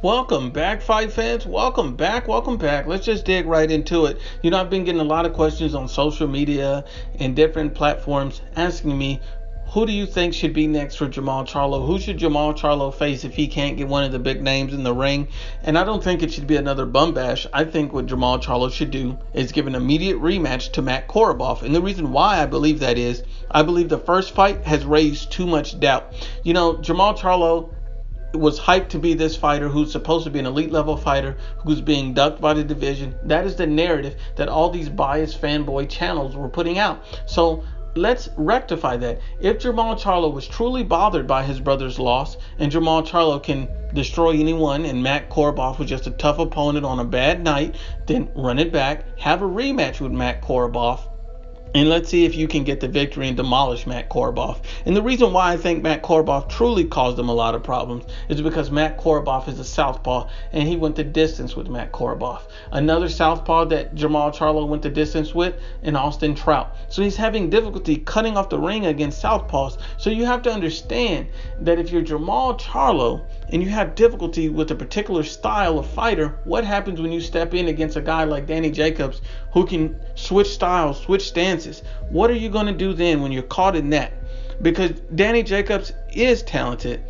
Welcome back, fight fans. Welcome back. Let's just dig right into it. You know, I've been getting a lot of questions on social media and different platforms asking me, who do you think should be next for Jermall Charlo? Who should Jermall Charlo face if he can't get one of the big names in the ring? And I don't think it should be another bum bash. I think what Jermall Charlo should do is give an immediate rematch to Matt Korobov. And the reason why I believe that is, I believe the first fight has raised too much doubt. You know, Jermall Charlo was hyped to be this fighter who's supposed to be an elite level fighter who's being ducked by the division. That is the narrative that all these biased fanboy channels were putting out. So let's rectify that. If Jermall Charlo was truly bothered by his brother's loss and Jermall Charlo can destroy anyone and Matt Korobov was just a tough opponent on a bad night, then run it back, have a rematch with Matt Korobov, and let's see if you can get the victory and demolish Matt Korobov. And the reason why I think Matt Korobov truly caused him a lot of problems is because Matt Korobov is a southpaw, and he went the distance with Matt Korobov. Another southpaw that Jermall Charlo went the distance with, in Austin Trout. So he's having difficulty cutting off the ring against southpaws. So you have to understand that if you're Jermall Charlo and you have difficulty with a particular style of fighter, what happens when you step in against a guy like Danny Jacobs who can switch styles, switch stances? What are you going to do then when you're caught in that? Because Danny Jacobs is talented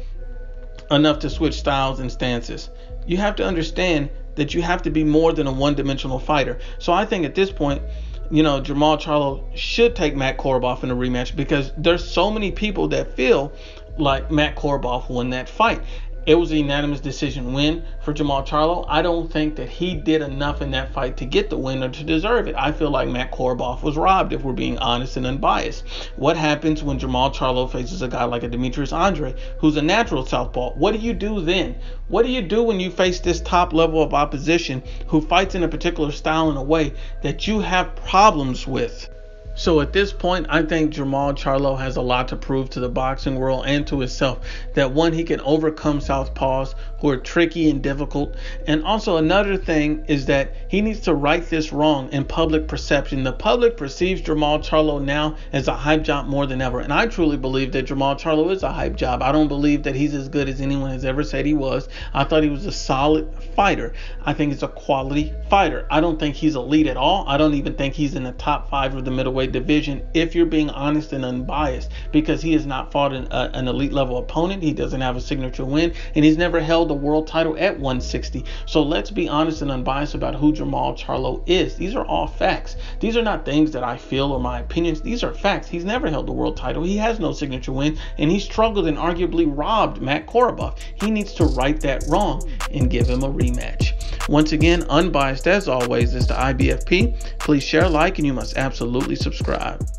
enough to switch styles and stances. You have to understand that you have to be more than a one-dimensional fighter. So I think at this point, you know, Jermall Charlo should take Matt Korobov in a rematch because there's so many people that feel like Matt Korobov won that fight. It was a unanimous decision win for Jermall Charlo. I don't think that he did enough in that fight to get the win or to deserve it. I feel like Matt Korobov was robbed, if we're being honest and unbiased. What happens when Jermall Charlo faces a guy like a Demetrius Andre, who's a natural southpaw? What do you do then? What do you do when you face this top level of opposition who fights in a particular style in a way that you have problems with? So at this point, I think Jermall Charlo has a lot to prove to the boxing world and to himself. That one, he can overcome southpaws who are tricky and difficult. And also another thing is that he needs to right this wrong in public perception. The public perceives Jermall Charlo now as a hype job more than ever. And I truly believe that Jermall Charlo is a hype job. I don't believe that he's as good as anyone has ever said he was. I thought he was a solid fighter. I think he's a quality fighter. I don't think he's elite at all. I don't even think he's in the top 5 of the middleweight division, if you're being honest and unbiased, because he has not fought an elite level opponent. He doesn't have a signature win, and he's never held a world title at 160. So let's be honest and unbiased about who Jermall Charlo is. These are all facts. These are not things that I feel or my opinions. These are facts. He's never held a world title. He has no signature win, and he struggled and arguably robbed Matt Korobov. He needs to right that wrong and give him a rematch. Once again, unbiased as always is the IBFP. Please share, like, and you must absolutely subscribe.